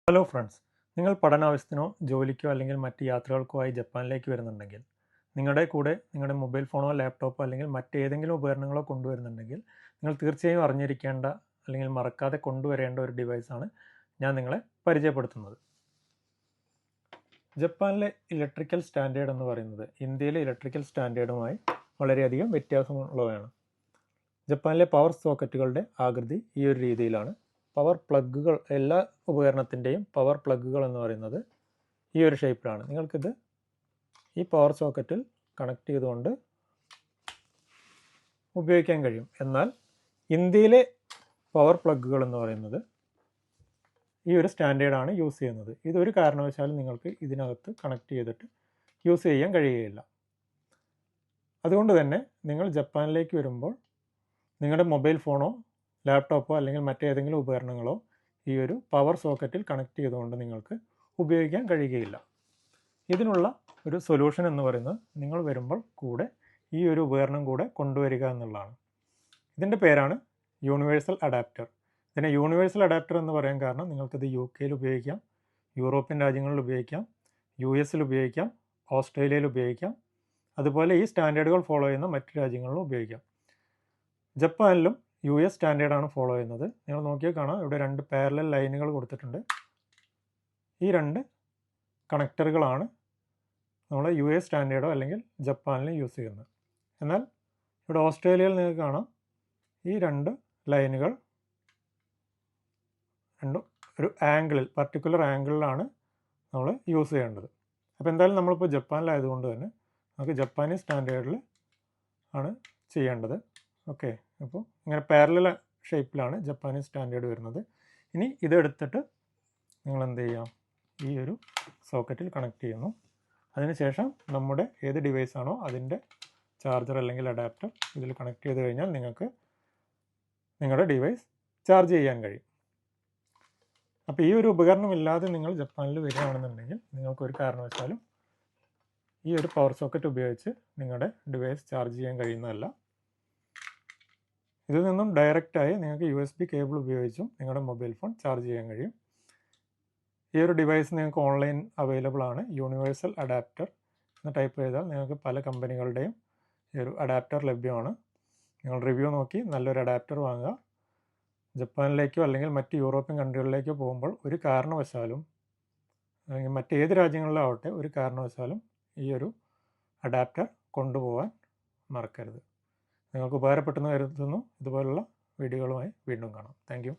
Hello friends, നിങ്ങൾ പഠനാവശ്യത്തിനോ ജോലിക്കോ അല്ലെങ്കിൽ മറ്റ് യാത്രകൾക്കോ ആയി ജപ്പാനിലേക്ക് വരുന്നുണ്ടെങ്കിൽ നിങ്ങളുടെ കൂടെ നിങ്ങളുടെ മൊബൈൽ ഫോണോ ലാപ്ടോപ്പോ അല്ലെങ്കിൽ മറ്റേതെങ്കിലും ഉപകരണങ്ങളോ കൊണ്ടുവരുന്നുണ്ടെങ്കിൽ നിങ്ങൾ തീർച്ചയായും അറിഞ്ഞിരിക്കേണ്ട അല്ലെങ്കിൽ മറക്കാതെ കൊണ്ടുവരേണ്ട ഒരു ഡിവൈസാണ് ഞാൻ നിങ്ങളെ പരിചയപ്പെടുത്തുന്നത്. ജപ്പാനിലെ ഇലക്ട്രിക്കൽ സ്റ്റാൻഡേർഡ് എന്ന് പറയുന്നത് ഇന്ത്യയിലെ ഇലക്ട്രിക്കൽ സ്റ്റാൻഡേർഡുമായി വളരെയധികം വ്യത്യാസമുള്ളവയാണ്. ജപ്പാനിലെ പവർ സോക്കറ്റുകളുടെ ആകൃതി ഈ ഒരു രീതിയിലാണ്. പവർ പ്ലഗുകൾ, എല്ലാ ഉപകരണത്തിൻ്റെയും പവർ പ്ലഗുകൾ എന്ന് പറയുന്നത് ഈ ഒരു ഷേപ്പിലാണ്. നിങ്ങൾക്കിത് ഈ പവർ സോക്കറ്റിൽ കണക്ട് ചെയ്തുകൊണ്ട് ഉപയോഗിക്കാൻ കഴിയും. എന്നാൽ ഇന്ത്യയിലെ പവർ പ്ലഗുകൾ എന്ന് പറയുന്നത് ഈ ഒരു സ്റ്റാൻഡേർഡാണ് യൂസ് ചെയ്യുന്നത്. ഇതൊരു കാരണവശാലും നിങ്ങൾക്ക് ഇതിനകത്ത് കണക്ട് ചെയ്തിട്ട് യൂസ് ചെയ്യാൻ കഴിയുകയില്ല. അതുകൊണ്ട് തന്നെ നിങ്ങൾ ജപ്പാനിലേക്ക് വരുമ്പോൾ നിങ്ങളുടെ മൊബൈൽ ഫോണോ ലാപ്ടോപ്പോ അല്ലെങ്കിൽ മറ്റേതെങ്കിലും ഉപകരണങ്ങളോ ഈ ഒരു പവർ സോക്കറ്റിൽ കണക്ട് ചെയ്തുകൊണ്ട് നിങ്ങൾക്ക് ഉപയോഗിക്കാൻ കഴിയുകയില്ല. ഇതിനുള്ള ഒരു സൊല്യൂഷൻ എന്ന് പറയുന്നത് നിങ്ങൾ വരുമ്പോൾ കൂടെ ഈ ഒരു ഉപകരണം കൂടെ കൊണ്ടുവരിക എന്നുള്ളതാണ്. ഇതിൻ്റെ പേരാണ് യൂണിവേഴ്സൽ അഡാപ്റ്റർ. ഇതിനെ യൂണിവേഴ്സൽ അഡാപ്റ്റർ എന്ന് പറയാൻ കാരണം നിങ്ങൾക്കിത് UK ഉപയോഗിക്കാം, യൂറോപ്യൻ രാജ്യങ്ങളിൽ ഉപയോഗിക്കാം, US ഉപയോഗിക്കാം, ഓസ്ട്രേലിയയിൽ ഉപയോഗിക്കാം, അതുപോലെ ഈ സ്റ്റാൻഡേർഡുകൾ ഫോളോ ചെയ്യുന്ന മറ്റ് രാജ്യങ്ങളിലും ഉപയോഗിക്കാം. ജപ്പാനിലും US സ്റ്റാൻഡേർഡാണ് ഫോളോ ചെയ്യുന്നത്. നിങ്ങൾ നോക്കിയാൽ കാണാം, ഇവിടെ 2 പാരലൽ ലൈനുകൾ കൊടുത്തിട്ടുണ്ട്. ഈ 2 കണക്ടറുകളാണ് നമ്മൾ US സ്റ്റാൻഡേർഡോ അല്ലെങ്കിൽ ജപ്പാനിലും യൂസ് ചെയ്യുന്നത്. എന്നാൽ ഇവിടെ ഓസ്ട്രേലിയയിൽ നിങ്ങൾക്ക് കാണാം, ഈ 2 ലൈനുകൾ രണ്ടും ഒരു ആംഗിളിൽ, പർട്ടിക്കുലർ ആംഗിളിലാണ് നമ്മൾ യൂസ് ചെയ്യേണ്ടത്. അപ്പോൾ എന്തായാലും നമ്മളിപ്പോൾ ജപ്പാനിലായതുകൊണ്ട് തന്നെ നമുക്ക് ജപ്പാനീസ് സ്റ്റാൻഡേർഡിൽ ആണ് ചെയ്യേണ്ടത്. ഓക്കെ, അപ്പോൾ ഇങ്ങനെ പാരലൽ ഷേപ്പിലാണ് ജപ്പാനീസ് സ്റ്റാൻഡേർഡ് വരുന്നത്. ഇനി ഇതെടുത്തിട്ട് നിങ്ങൾ എന്ത് ചെയ്യാം, ഈ ഒരു സോക്കറ്റിൽ കണക്ട് ചെയ്യുന്നു. അതിനുശേഷം നമ്മുടെ ഏത് ഡിവൈസാണോ അതിൻ്റെ ചാർജർ അല്ലെങ്കിൽ അഡാപ്റ്റർ ഇതിൽ കണക്ട് ചെയ്ത് കഴിഞ്ഞാൽ നിങ്ങൾക്ക് നിങ്ങളുടെ ഡിവൈസ് ചാർജ് ചെയ്യാൻ കഴിയും. അപ്പോൾ ഈ ഒരു ഉപകരണം ഇല്ലാതെ നിങ്ങൾ ജപ്പാനിൽ വരികയാണെന്നുണ്ടെങ്കിൽ നിങ്ങൾക്കൊരു കാരണവശാലും ഈ ഒരു പവർ സോക്കറ്റ് ഉപയോഗിച്ച് നിങ്ങളുടെ ഡിവൈസ് ചാർജ് ചെയ്യാൻ കഴിയുന്നതല്ല. ഇതിൽ നിന്നും ഡയറക്റ്റായി നിങ്ങൾക്ക് USB കേബിൾ ഉപയോഗിച്ചും നിങ്ങളുടെ മൊബൈൽ ഫോൺ ചാർജ് ചെയ്യാൻ കഴിയും. ഈ ഒരു ഡിവൈസ് നിങ്ങൾക്ക് ഓൺലൈൻ അവൈലബിൾ ആണ്. യൂണിവേഴ്സൽ അഡാപ്റ്റർ എന്ന് ടൈപ്പ് ചെയ്താൽ നിങ്ങൾക്ക് പല കമ്പനികളുടെയും ഈ ഒരു അഡാപ്റ്റർ ലഭ്യമാണ്. നിങ്ങൾ റിവ്യൂ നോക്കി നല്ലൊരു അഡാപ്റ്റർ വാങ്ങുക. ജപ്പാനിലേക്കോ അല്ലെങ്കിൽ മറ്റ് യൂറോപ്യൻ കൺട്രികളിലേക്കോ പോകുമ്പോൾ ഒരു കാരണവശാലും, അല്ലെങ്കിൽ മറ്റേത് രാജ്യങ്ങളിലാവട്ടെ, ഒരു കാരണവശാലും ഈ ഒരു അഡാപ്റ്റർ കൊണ്ടുപോകാൻ മറക്കരുത്. നിങ്ങൾക്ക് ഉപകാരപ്പെട്ടെന്ന് കരുതുന്നു. ഇതുപോലുള്ള വീഡിയോകളുമായി വീണ്ടും കാണാം. Thank you.